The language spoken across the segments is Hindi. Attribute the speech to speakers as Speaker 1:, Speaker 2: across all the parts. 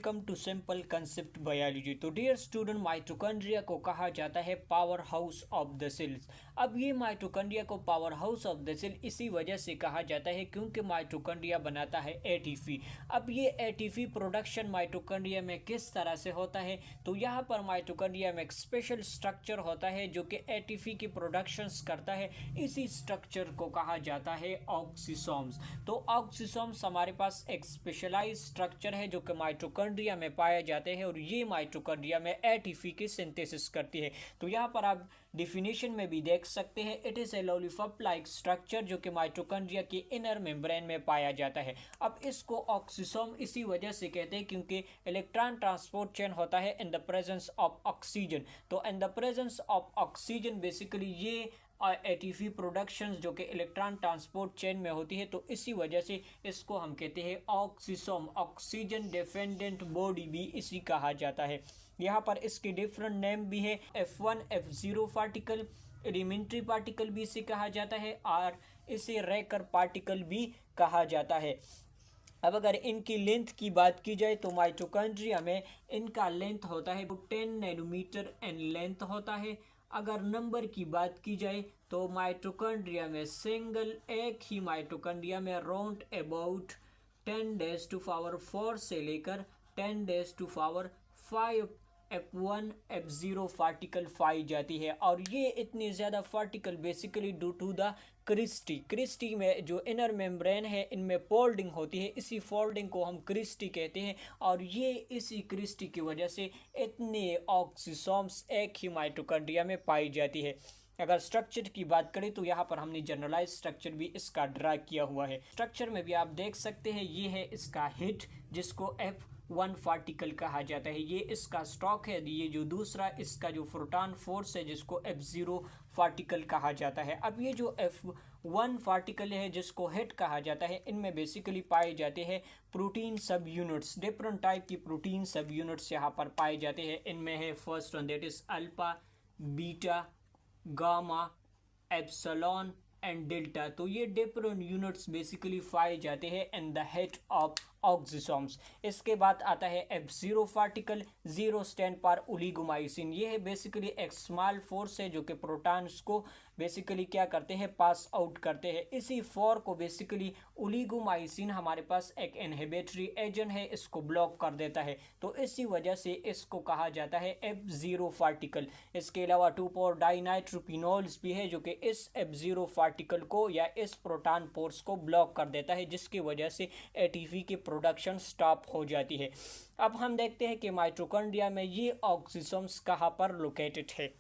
Speaker 1: Welcome to simple concept biology. तो डियर स्टूडेंट, माइटोकॉन्ड्रिया को कहा जाता है power house of the cells. अब ये माइटोकॉन्ड्रिया को power house of the cell इसी वजह से कहा जाता है क्योंकि माइटोकॉन्ड्रिया बनाता है एटीपी। अब ये एटीपी प्रोडक्शन माइटोकॉन्ड्रिया में किस तरह से होता है, तो यहाँ पर माइटोकॉन्ड्रिया में एक स्पेशल स्ट्रक्चर होता है जो कि एटीपी की प्रोडक्शंस करता है। इसी स्ट्रक्चर को कहा जाता है ऑक्सीसोम्स। तो ऑक्सीसोम्स हमारे पास एक स्पेशलाइज स्ट्रक्चर है जो कि माइटोकॉन्ड्रिया में पाए जाते हैं और ये माइटोकॉन्ड्रिया में एटीपी की सिंथेसिस करती है। तो यहाँ पर आप डिफिनेशन में भी देख सकते हैं, it is a lollipop like structure जो कि माइटोकॉन्ड्रिया के इनर मेम्ब्रेन में पाया जाता है। अब इसको ऑक्सीसोम इसी वजह से कहते हैं क्योंकि इलेक्ट्रॉन ट्रांसपोर्ट चेन होता है in the presence of oxygen. तो in the presence of oxygen basically ये एटीपी प्रोडक्शंस जो कि इलेक्ट्रॉन ट्रांसपोर्ट चेन में होती है, तो इसी वजह से इसको हम कहते हैं ऑक्सीसोम। ऑक्सीजन डिपेंडेंट बॉडी भी इसी कहा जाता है। यहाँ पर इसके डिफरेंट नेम भी है, F1 F0 particle, elementary particle भी इसे कहा जाता है और इसे रैकर पार्टिकल भी कहा जाता है। अब अगर इनकी लेंथ की बात की जाए तो माइटोकॉन्ड्रिया में इनका लेंथ होता है 10 नैनोमीटर एन लेंथ होता है। अगर नंबर की बात की जाए तो माइटोकॉन्ड्रिया में सिंगल एक ही माइटोकॉन्ड्रिया में राउंड अबाउट 10⁻⁴ से लेकर 10⁻⁵ F1 F0 पार्टिकल पाई जाती है। और ये इतनी ज़्यादा particle basically due to the cristae में जो इनर मेम्ब्रेन है इनमें फोल्डिंग होती है, इसी फोल्डिंग को हम क्रिस्टी कहते हैं। और ये इसी क्रिस्टी की वजह से इतने ऑक्सीसोम्स एक ही माइटोकॉन्ड्रिया में पाई जाती है। अगर स्ट्रक्चर की बात करें तो यहाँ पर हमने जनरलाइज स्ट्रक्चर भी इसका ड्रा किया हुआ है। स्ट्रक्चर में भी आप देख सकते हैं, ये है इसका हेड जिसको F1 पार्टिकल कहा जाता है, ये इसका स्टॉक है, ये जो दूसरा इसका जो प्रोटॉन फोर्स है जिसको F0 पार्टिकल कहा जाता है। अब ये जो F1 पार्टिकल है जिसको हेड कहा जाता है, इनमें बेसिकली पाए जाते हैं प्रोटीन सब यूनिट्स। डिफरेंट टाइप की प्रोटीन सब यूनिट्स यहाँ पर पाए जाते हैं। इनमें है first one that is alpha, beta, gamma, epsilon and delta. तो ये डिफरेंट यूनिट्स बेसिकली पाए जाते हैं in the head of oxysomes. इसके बाद आता है F0 पार्टिकल, 0 स्टैंड पर ओलिगोमाइसिन। ये है बेसिकली एक स्मॉल फोर्स है जो कि प्रोटॉन्स को बेसिकली क्या करते हैं, पास आउट करते हैं। इसी फोर को बेसिकली ओलिगोमाइसिन हमारे पास एक इनहिबिटरी एजेंट है, इसको ब्लॉक कर देता है। तो इसी वजह से इसको कहा जाता है F0 पार्टिकल। इसके अलावा 2,4 डाइनाइट्रोपिनोल्स भी है जो कि इस F0 पार्टिकल को या इस प्रोटॉन फोर्स को ब्लॉक कर देता है, जिसकी वजह से एटीपी की प्रोडक्शन स्टॉप हो जाती है। अब हम देखते हैं कि माइटोकॉन्ड्रिया में ये ऑक्सीसोम्स कहाँ पर लोकेटेड है।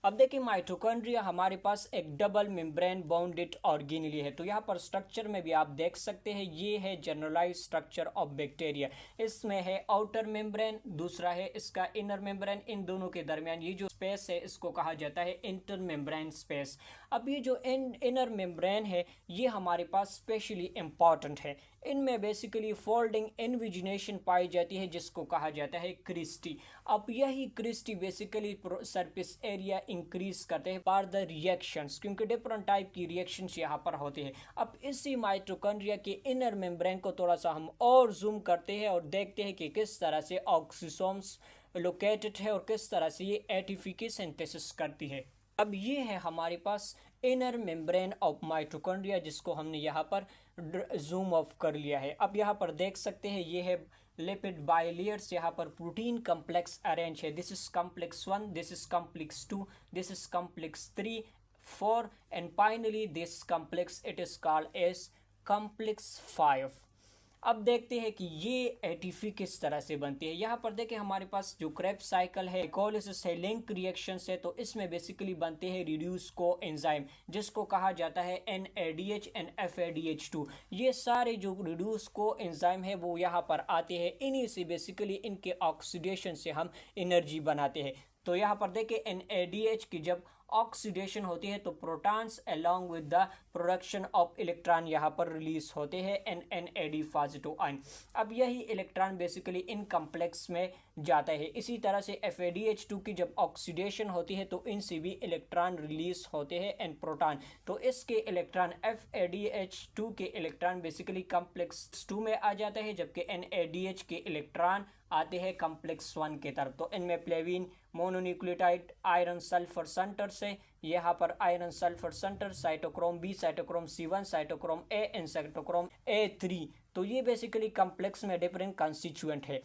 Speaker 1: अब देखिए, माइटोकॉन्ड्रिया हमारे पास एक डबल मेम्ब्रेन बाउंडेड ऑर्गेनेली है। तो यहाँ पर स्ट्रक्चर में भी आप देख सकते हैं, ये है जनरलाइज स्ट्रक्चर ऑफ बैक्टीरिया। इसमें है आउटर मेम्ब्रेन, दूसरा है इसका इनर मेम्ब्रेन। इन दोनों के दरमियान ये जो स्पेस है इसको कहा जाता है इंटर मेम्ब्रेन स्पेस। अब ये जो इनर मेम्ब्रेन है ये हमारे पास स्पेशली इम्पॉर्टेंट है। इनमें बेसिकली फोल्डिंग इनविजिनेशन पाई जाती है जिसको कहा जाता है क्रिस्टी। अब यही cristae basically surface area increase करते हैं बार द रिएक्शंस, क्योंकि डिफरेंट टाइप की रिएक्शंस यहाँ पर होते हैं। अब इसी माइटोकॉन्ड्रिया के इनर मेम्ब्रेन को थोड़ा सा हम और जूम करते हैं और देखते हैं कि किस तरह से ऑक्सीसोम्स लोकेटेड है और किस तरह से ये एटीपी की सिंथेसिस करती है। अब ये है हमारे पास इनर मेम्ब्रेन ऑफ माइटोकॉन्ड्रिया जिसको हमने यहाँ पर जूम ऑफ कर लिया है। अब यहाँ पर देख सकते हैं ये है लिपिड बाइलेयर्स, यहाँ पर प्रोटीन कम्प्लेक्स अरेंज है। This is complex 1, this is complex 2, this is complex 3, 4 and finally this complex it is called as complex 5। अब देखते हैं कि ये एटीपी किस तरह से बनती है। यहाँ पर देखें हमारे पास जो क्रेब्स साइकिल है, ग्लाइकोलिसिस है, लिंक रिएक्शंस है, तो इसमें बेसिकली बनते हैं रिड्यूस को एंजाइम जिसको कहा जाता है NADH एंड FADH2। ये सारे जो रिड्यूस को एंजाइम है वो यहाँ पर आते हैं, इन्हीं से बेसिकली इनके ऑक्सीडेशन से हम एनर्जी बनाते हैं। तो यहाँ पर देखें NADH की जब ऑक्सीडेशन होती है तो protons along with the production of electron यहाँ पर रिलीज होते हैं NAD पॉजिटिव आयन। अब यही इलेक्ट्रॉन बेसिकली इन कम्प्लेक्स में जाता है। इसी तरह से FADH2 की जब ऑक्सीडेशन होती है तो इनसे भी इलेक्ट्रॉन रिलीज होते हैं एंड प्रोटॉन। तो इसके इलेक्ट्रॉन FADH2 के इलेक्ट्रॉन बेसिकली कम्प्लेक्स 2 में आ जाते हैं, जबकि NADH के इलेक्ट्रॉन आते हैं कम्प्लेक्स 1 की तरफ। तो इनमें प्लेविन मोनोन्यूक्लियोटाइड आयरन सल्फर सेंटर से यहाँ पर iron sulphur centre, cytochrome B, cytochrome C1, cytochrome A and cytochrome A3। तो ये बेसिकली कम्प्लेक्स में डिफरेंट कंस्टिट्यूएंट है।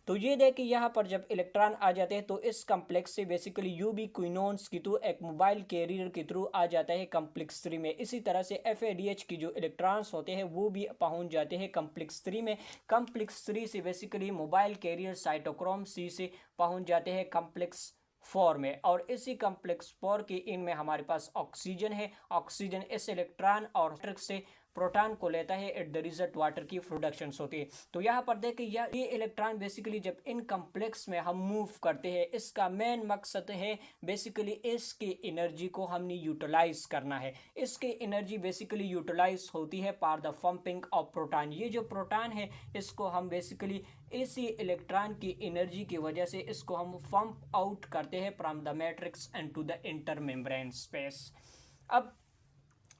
Speaker 1: तो ये देखिए यहाँ पर जब इलेक्ट्रॉन आ जाते हैं तो इस कम्प्लेक्स से बेसिकली यूबिक्विनोन्स के थ्रू एक मोबाइल कैरियर के थ्रू आ जाता है कम्प्लेक्स 3 में। इसी तरह से FADH की जो इलेक्ट्रॉन्स होते हैं वो भी पहुंच जाते हैं कम्प्लेक्स 3 में। कम्प्लेक्स 3 से basically mobile carrier cytochrome C से पहुंच जाते हैं कम्प्लेक्स 4 में, और इसी कम्प्लेक्स 4 के इनमें हमारे पास ऑक्सीजन है। ऑक्सीजन इस इलेक्ट्रॉन और से प्रोटॉन को लेता है, एट द रिजल्ट वाटर की प्रोडक्शन होती है। तो यहाँ पर देखिए ये इलेक्ट्रॉन बेसिकली जब इन कम्प्लेक्स में हम मूव करते हैं, इसका मेन मकसद है बेसिकली इसकी एनर्जी को हमने यूटिलाइज करना है। इसकी एनर्जी बेसिकली यूटिलाइज होती है पार द पंपिंग ऑफ प्रोटॉन। ये जो प्रोटॉन है इसको हम बेसिकली इसी इलेक्ट्रॉन की एनर्जी की वजह से इसको हम पंप आउट करते हैं from the matrix and to the inter membrane space. अब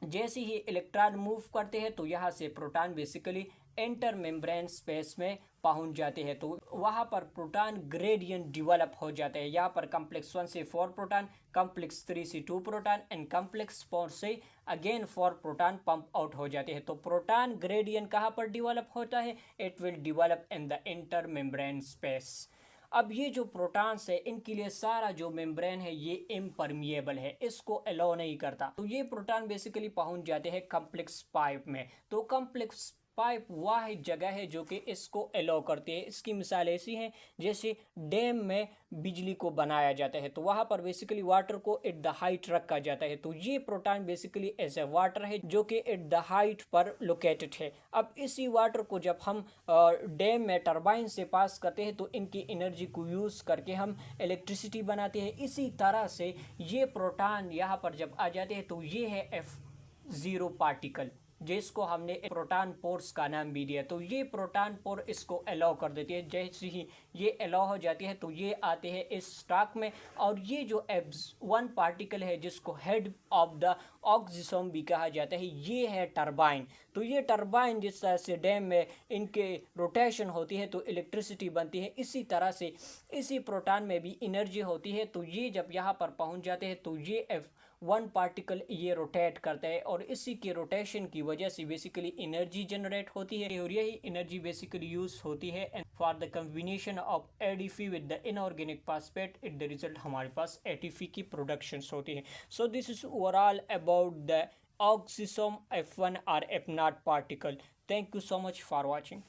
Speaker 1: जैसे ही इलेक्ट्रॉन मूव करते हैं तो यहाँ से proton basically inter membrane space में पहुंच जाते हैं, तो वहाँ पर प्रोटॉन ग्रेडियंट डेवलप हो जाते हैं। यहाँ पर कम्प्लेक्स 1 से 4 प्रोटॉन, कम्प्लेक्स 3 से 2 प्रोटॉन एंड कम्प्लेक्स 4 से अगेन 4 प्रोटॉन पंप आउट हो जाते हैं। तो प्रोटॉन ग्रेडियंट कहाँ पर डेवलप होता है? It will develop in the inter membrane space. अब ये जो प्रोटॉन्स है इनके लिए सारा जो मेम्ब्रेन है ये इम्परमिएबल है, इसको अलाउ नहीं करता। तो ये प्रोटॉन बेसिकली पहुंच जाते हैं कम्प्लेक्स 5 में। तो कम्प्लेक्स 5 वह जगह है जो कि इसको अलाउ करती है। इसकी मिसाल ऐसी है जैसे डैम में बिजली को बनाया जाता है, तो वहाँ पर बेसिकली वाटर को एट द हाइट रखा जाता है। तो ये प्रोटॉन बेसिकली ऐसे वाटर है जो कि एट द हाइट पर लोकेटेड है। अब इसी वाटर को जब हम डैम में टरबाइन से पास करते हैं तो इनकी एनर्जी को यूज़ करके हम इलेक्ट्रिसिटी बनाते हैं। इसी तरह से ये प्रोटॉन यहाँ पर जब आ जाते हैं तो ये है F0 पार्टिकल, जिसको हमने प्रोटॉन पोर्स का नाम भी दिया। तो ये प्रोटॉन पोर इसको अलाउ कर देती है। जैसे ही ये अलाउ हो जाती है तो ये आते हैं इस स्टॉक में, और ये जो F1 पार्टिकल है जिसको हेड ऑफ द ऑक्सीजन भी कहा जाता है, ये है टरबाइन। तो ये टरबाइन जिस तरह से डैम में इनके रोटेशन होती है तो इलेक्ट्रिसिटी बनती है, इसी तरह से इसी प्रोटॉन में भी एनर्जी होती है। तो ये जब यहाँ पर पहुँच जाते हैं तो ये F1 पार्टिकल ये रोटेट करता है, और इसी के रोटेशन की वजह से बेसिकली एनर्जी जनरेट होती है, और यही एनर्जी बेसिकली यूज होती है for the combination of ADP with the inorganic phosphate. At the result हमारे पास ATP की प्रोडक्शन होती है। So this is overall about the oxysome F1 और F0 particle. Thank you so much for watching.